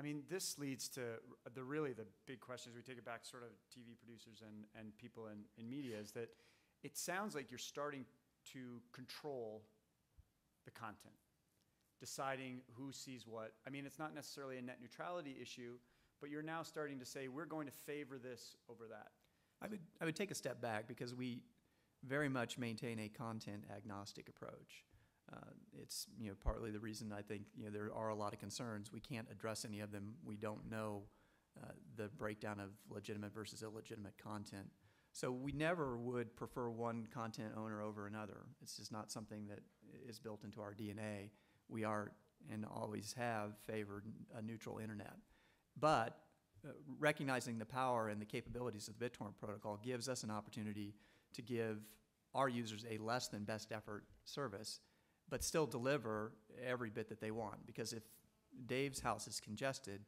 mean, this leads to the big questions. We take it back to sort of TV producers and people in media, is that it sounds like you're starting to control the content, deciding who sees what. I mean, it's not necessarily a net neutrality issue, but you're now starting to say, we're going to favor this over that. I would take a step back, because we very much maintain a content agnostic approach. It's partly the reason I think there are a lot of concerns. We can't address any of them. We don't know the breakdown of legitimate versus illegitimate content. So we never would prefer one content owner over another. It's just not something that is built into our DNA. We are and always have favored a neutral internet. But recognizing the power and the capabilities of the BitTorrent protocol gives us an opportunity to give our users a less than best effort service, but still deliver every bit that they want. Because if Dave's house is congested,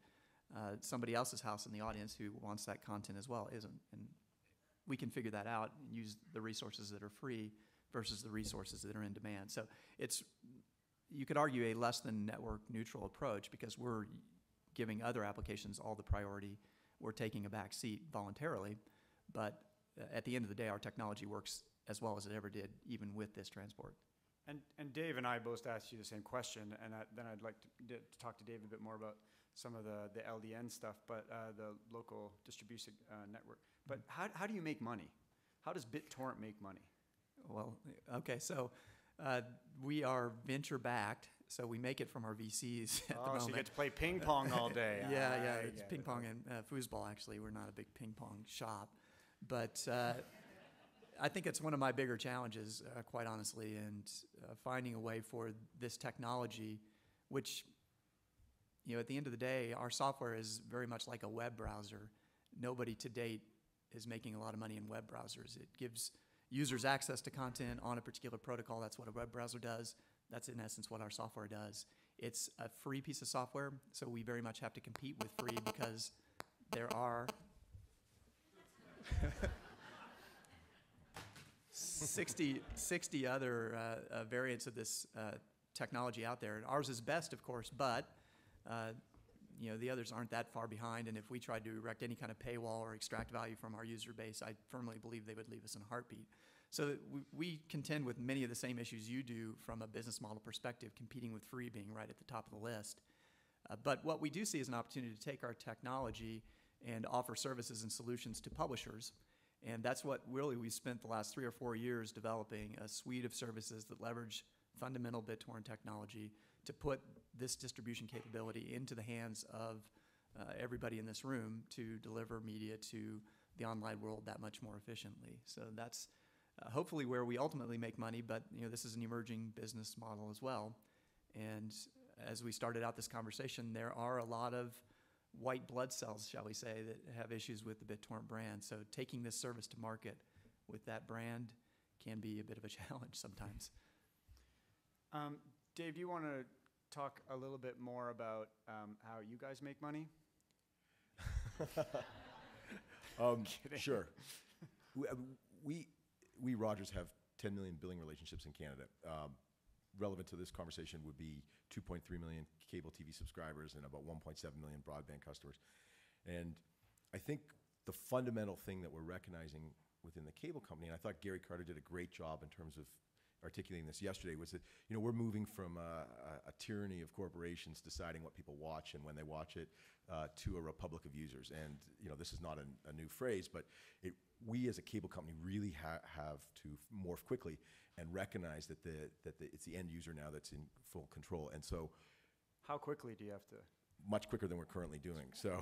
somebody else's house in the audience who wants that content as well isn't. And we can figure that out and use the resources that are free versus the resources that are in demand. So you could argue a less than network neutral approach, because we're giving other applications all the priority. We're taking a back seat voluntarily, but at the end of the day, our technology works as well as it ever did, even with this transport. And Dave and I both asked you the same question, and then I'd like to talk to Dave a bit more about some of the LDN stuff, but the local distribution network. But how do you make money? How does BitTorrent make money? Well, okay, so we are venture backed, so we make it from our VCs at the moment. So you get to play ping pong all day. Yeah, it's ping pong and foosball, actually. We're not a big ping pong shop. But I think it's one of my bigger challenges, quite honestly, and finding a way for this technology, which, at the end of the day, our software is very much like a web browser. Nobody to date is making a lot of money in web browsers. It gives users access to content on a particular protocol. That's what a web browser does. That's, in essence, what our software does. It's a free piece of software, so we very much have to compete with free, because there are 60 other variants of this technology out there. And ours is best, of course, but the others aren't that far behind. And if we tried to erect any kind of paywall or extract value from our user base, I firmly believe they would leave us in a heartbeat. So we contend with many of the same issues you do from a business model perspective, competing with free being right at the top of the list. But what we do see is an opportunity to take our technology and offer services and solutions to publishers. And that's what really we spent the last 3 or 4 years developing, a suite of services that leverage fundamental BitTorrent technology to put this distribution capability into the hands of everybody in this room to deliver media to the online world that much more efficiently. So that's hopefully where we ultimately make money, but this is an emerging business model as well. And as we started out this conversation, there are a lot of white blood cells, shall we say, that have issues with the BitTorrent brand. So taking this service to market with that brand can be a bit of a challenge sometimes. Dave, do you want to talk a little bit more about how you guys make money? Sure. We Rogers have 10 million billing relationships in Canada. Relevant to this conversation would be 2.3 million cable TV subscribers and about 1.7 million broadband customers. And I think the fundamental thing that we're recognizing within the cable company, and I thought Gary Carter did a great job in terms of articulating this yesterday, was that we're moving from a tyranny of corporations deciding what people watch and when they watch it to a republic of users. And this is not a new phrase, but we as a cable company really have to morph quickly and recognize that it's the end user now that's in full control. And so, how quickly do you have to? Much quicker than we're currently doing. So,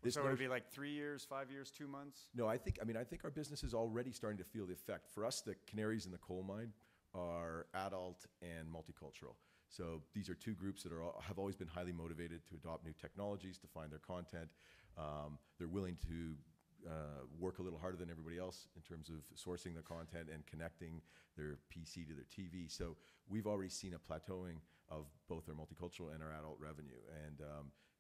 so would it be like 3 years, 5 years, 2 months? No, I think our business is already starting to feel the effect. For us, the canaries in the coal mine are adult and multicultural. So these are two groups that have always been highly motivated to adopt new technologies, to find their content. They're willing to work a little harder than everybody else in terms of sourcing their content and connecting their PC to their TV. So we've already seen a plateauing of both our multicultural and our adult revenue. And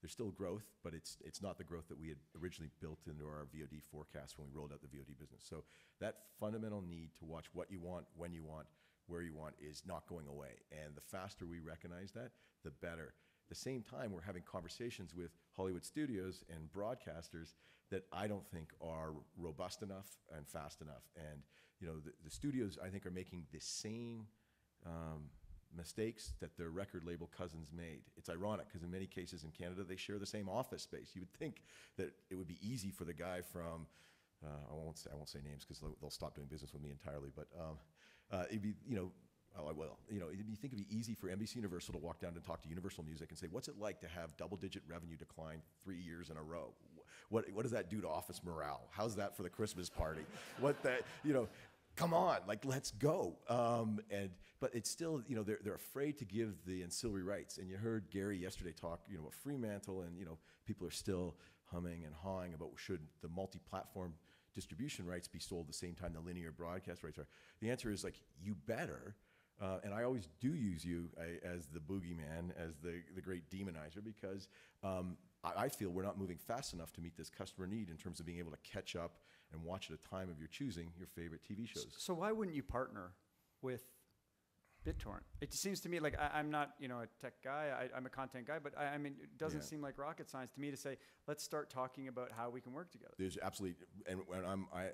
there's still growth, but it's not the growth that we had originally built into our VOD forecast when we rolled out the VOD business. So that fundamental need to watch what you want, when you want, where you want is not going away. And the faster we recognize that, the better. the same time, we're having conversations with Hollywood studios and broadcasters that I don't think are robust enough and fast enough. And the studios, I think, are making the same mistakes that their record label cousins made. It's ironic because in many cases in Canada, they share the same office space. You would think that it would be easy for the guy from, I won't say names because they'll stop doing business with me entirely, but it'd be, oh, I will. You think it'd be easy for NBC Universal to walk down and talk to Universal Music and say, what's it like to have double-digit revenue decline 3 years in a row? What does that do to office morale? How's that for the Christmas party? Come on, let's go. But it's still, they're afraid to give the ancillary rights. And you heard Gary yesterday talk, about Fremantle, and people are still humming and hawing about should the multi-platform distribution rights be sold the same time the linear broadcast rights are. The answer is you better. And I always do use you as the boogeyman, as the great demonizer, because I feel we're not moving fast enough to meet this customer need in terms of being able to catch up and watch at a time of your choosing your favorite TV shows. So why wouldn't you partner with BitTorrent? It seems to me like I'm not, a tech guy. I'm a content guy, but I mean, it doesn't seem like rocket science to me to say, let's start talking about how we can work together. There's absolutely, and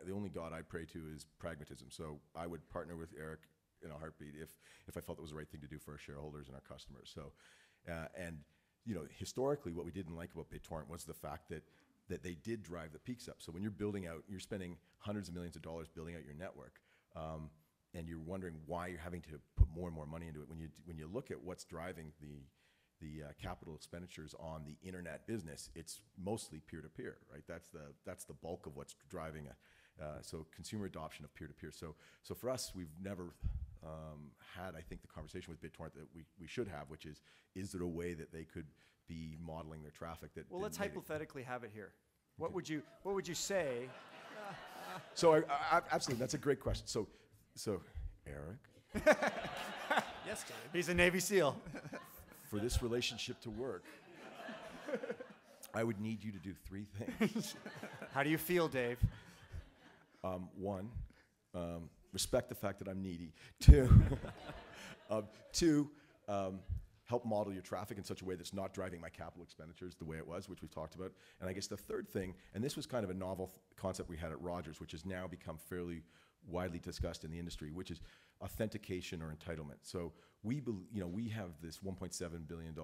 the only God I pray to is pragmatism. So I would partner with Eric in a heartbeat if I felt it was the right thing to do for our shareholders and our customers. So, historically, what we didn't like about BitTorrent was the fact that they did drive the peaks up. So when you're spending hundreds of millions of dollars building out your network, and you're wondering why you're having to put more and more money into it. When you look at what's driving the capital expenditures on the internet business, it's mostly peer-to-peer, right? That's the bulk of what's driving it. So consumer adoption of peer-to-peer. So for us, we've never had, I think, the conversation with BitTorrent that we should have, which is there a way that they could be modeling their traffic that? Well, let's hypothetically have it here. What would you say? So absolutely, that's a great question. So Eric, Yes, Dave. He's a Navy SEAL. For this relationship to work, I would need you to do 3 things. How do you feel, Dave? 1, respect the fact that I'm needy. 2, help model your traffic in such a way that's not driving my capital expenditures the way it was, which we've talked about. And I guess the third thing, and this was kind of a novel concept we had at Rogers, which has now become fairly widely discussed in the industry, which is authentication or entitlement. So we have this $1.7 billion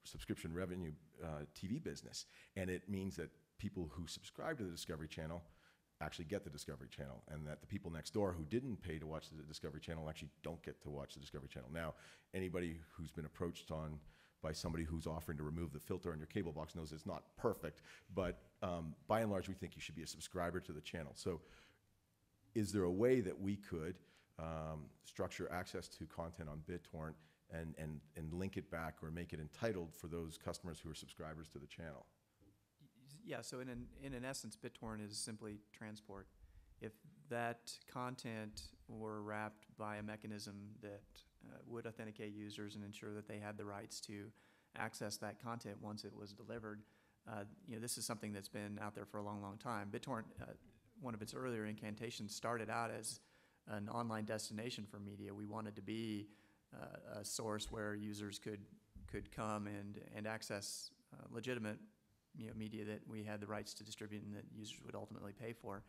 subscription revenue TV business, and it means that people who subscribe to the Discovery Channel actually get the Discovery Channel, and that the people next door who didn't pay to watch the Discovery Channel actually don't get to watch the Discovery Channel. Now, anybody who's been approached by somebody who's offering to remove the filter on your cable box knows it's not perfect, but by and large, we think you should be a subscriber to the channel. So is there a way that we could structure access to content on BitTorrent and link it back or make it entitled for those customers who are subscribers to the channel? Yeah, so in essence, BitTorrent is simply transport. If that content were wrapped by a mechanism that would authenticate users and ensure that they had the rights to access that content once it was delivered, this is something that's been out there for a long, long time. BitTorrent, one of its earlier incantations, started out as an online destination for media. We wanted to be a source where users could come and access legitimate media that we had the rights to distribute and that users would ultimately pay for.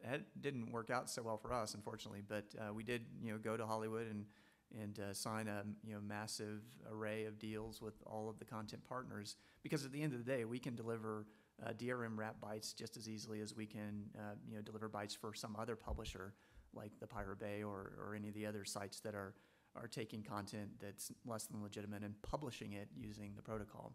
It didn't work out so well for us, unfortunately, but we did go to Hollywood and sign a massive array of deals with all of the content partners, because at the end of the day, we can deliver DRM wrap bytes just as easily as we can deliver bytes for some other publisher like the Pirate Bay or any of the other sites that are taking content that's less than legitimate and publishing it using the protocol.